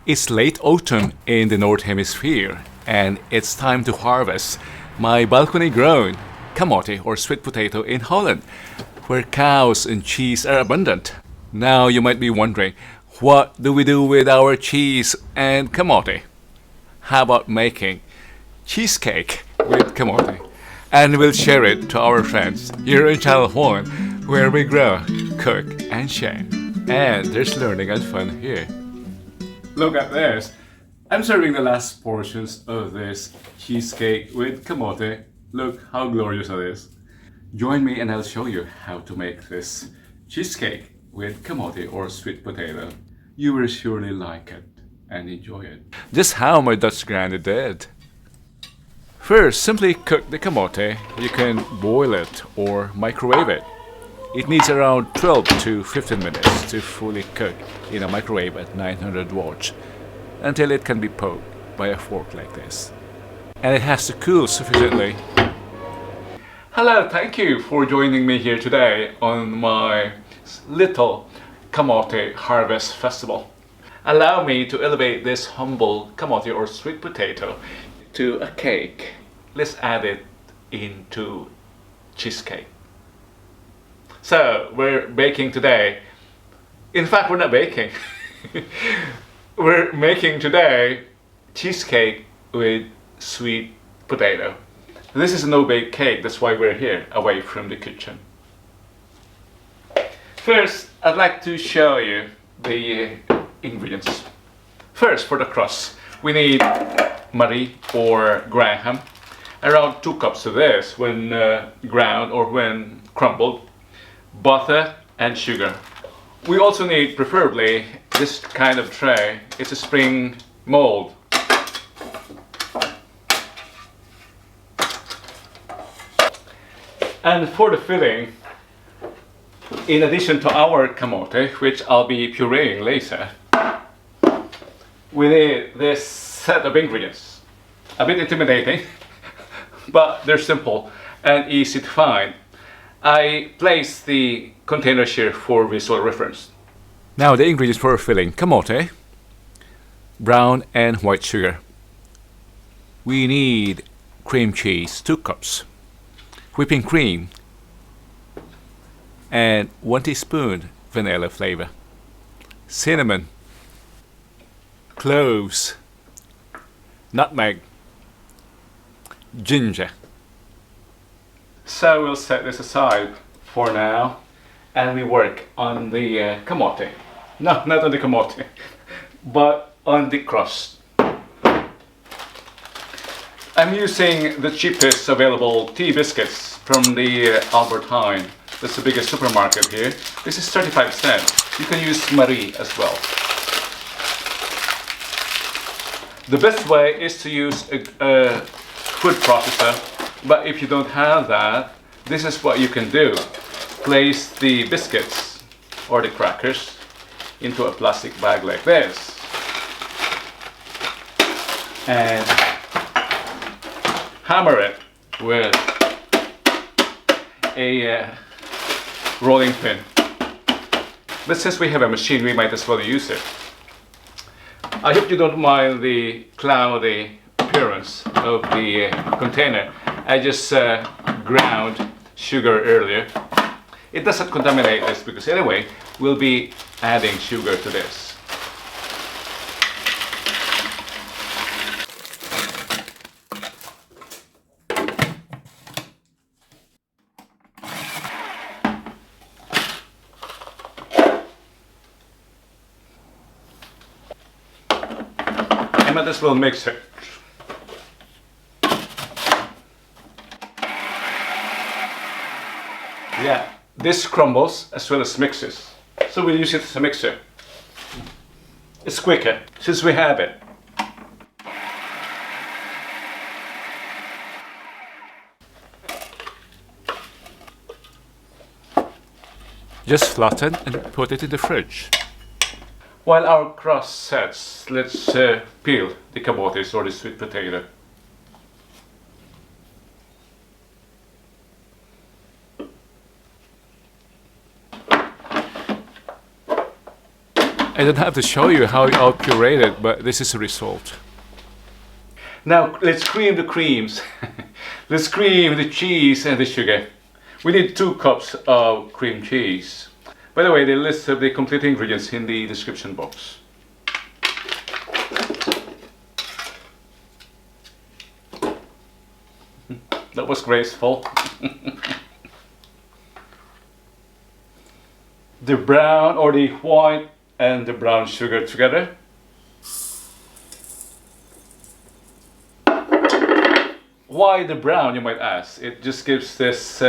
It's late autumn in the North Hemisphere, and it's time to harvest my balcony-grown camote or sweet potato in Holland, where cows and cheese are abundant. Now you might be wondering, what do we do with our cheese and camote? How about making cheesecake with camote? And we'll share it to our friends here in Holland, where we grow, cook, and share. And there's learning and fun here. Look at this. I'm serving the last portions of this cheesecake with camote. Look how glorious it is. Join me and I'll show you how to make this cheesecake with camote or sweet potato. You will surely like it and enjoy it. Just how my Dutch granny did. First, simply cook the camote. You can boil it or microwave it. It needs around 12 to 15 minutes to fully cook in a microwave at 900 watts until it can be poked by a fork like this. And it has to cool sufficiently. Hello, thank you for joining me here today on my little camote harvest festival. Allow me to elevate this humble camote or sweet potato to a cake. Let's add it into cheesecake. So we're baking today. In fact, we're not baking. We're making today cheesecake with sweet potato. This is a no-bake cake, that's why we're here, away from the kitchen. First, I'd like to show you the ingredients. First, for the crust, we need Marie or Graham. Around 2 cups of this when ground or when crumbled. Butter and sugar. We also need, preferably, this kind of tray. It's a spring mold. And for the filling, in addition to our camote, which I'll be pureeing later, we need this set of ingredients. A bit intimidating, but they're simple and easy to find. I place the containers here for visual reference. Now the ingredients for filling: camote, brown and white sugar. We need cream cheese, 2 cups, whipping cream, and 1 teaspoon vanilla flavor, cinnamon, cloves, nutmeg, ginger. So we'll set this aside for now and we work on the camote. No, not on the camote, but on the crust. I'm using the cheapest available tea biscuits from the Albert Heijn. That's the biggest supermarket here. This is 35 cents. You can use Marie as well. The best way is to use a food processor. But if you don't have that, this is what you can do. Place the biscuits or the crackers into a plastic bag like this. And hammer it with a rolling pin. But since we have a machine, we might as well use it. I hope you don't mind the cloudy appearance of the container. I just ground sugar earlier. It doesn't contaminate this because anyway, we'll be adding sugar to this. I might as well mix it. Yeah, this crumbles as well as mixes. So we'll use it as a mixer. It's quicker since we have it. Just flatten and put it in the fridge. While our crust sets, let's peel the camotes or the sweet potato. I don't have to show you how I'll puree it, but this is the result. Now let's cream the creams. Let's cream the cheese and the sugar. We need 2 cups of cream cheese. By the way, the list of the complete ingredients in the description box. That was graceful. The brown or the white and the brown sugar together. Why the brown, you might ask? It just gives this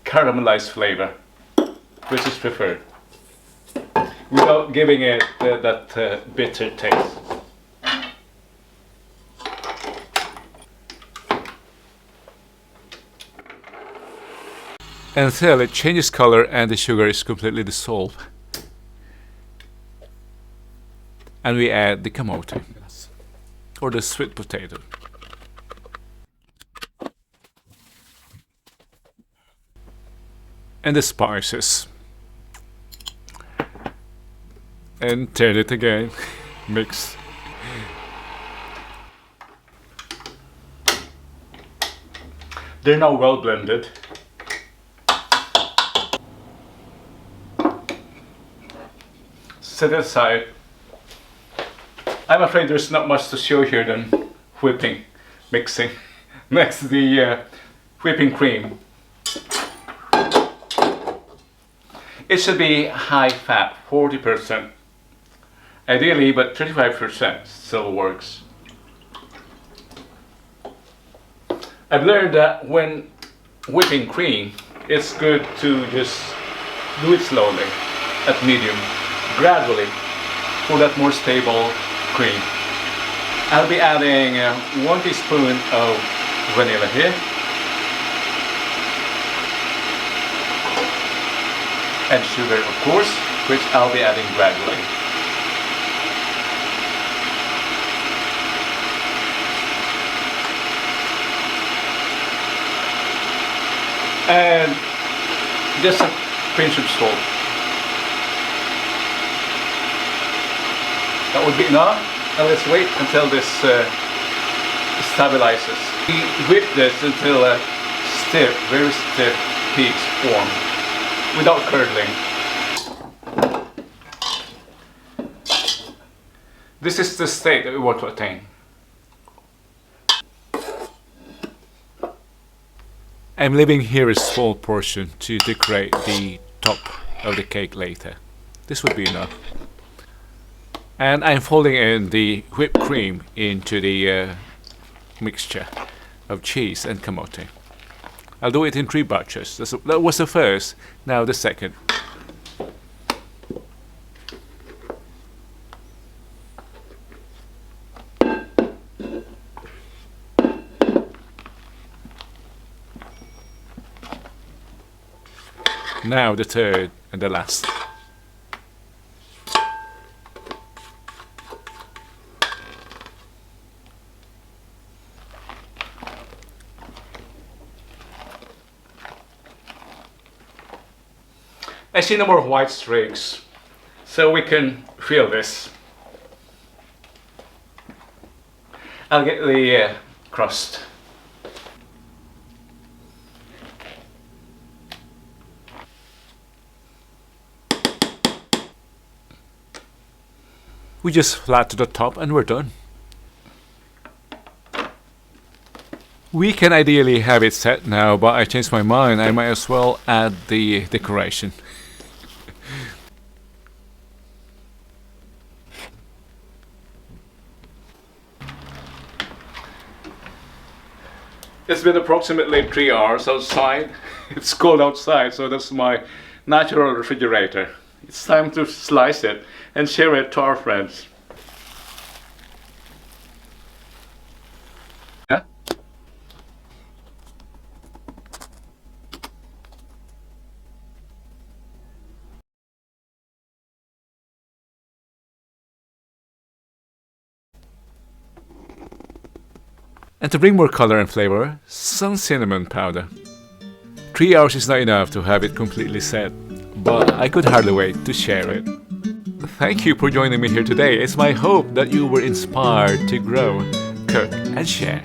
caramelized flavor, which is preferred, without giving it that bitter taste. Until it changes color and the sugar is completely dissolved. And we add the camote, or the sweet potato. And the spices. And turn it again. Mix. They're now well blended. Set it aside. I'm afraid there's not much to show here than whipping, mixing. Next, the whipping cream. It should be high fat, 40%. Ideally, but 35% still works. I've learned that when whipping cream, it's good to just do it slowly, at medium, gradually, for that more stable cream. I'll be adding 1 teaspoon of vanilla here. And sugar, of course, which I'll be adding gradually. And just a pinch of salt. That would be enough. And let's wait until this stabilizes. We whip this until a stiff, very stiff peaks form, without curdling. This is the state that we want to attain. I'm leaving here a small portion to decorate the top of the cake later. This would be enough. And I'm folding in the whipped cream into the mixture of cheese and camote. I'll do it in 3 batches. That was the first, now the second. Now the third and the last. I see no more white streaks, so we can fill this. I'll get the crust. We just flat to the top and we're done. We can ideally have it set now, but I changed my mind. I might as well add the decoration. It's been approximately 3 hours outside. It's cold outside, so that's my natural refrigerator. It's time to slice it and share it to our friends. Yeah? And to bring more color and flavor, some cinnamon powder. 3 hours is not enough to have it completely set, but I could hardly wait to share it. Thank you for joining me here today. It's my hope that you were inspired to grow, cook, and share.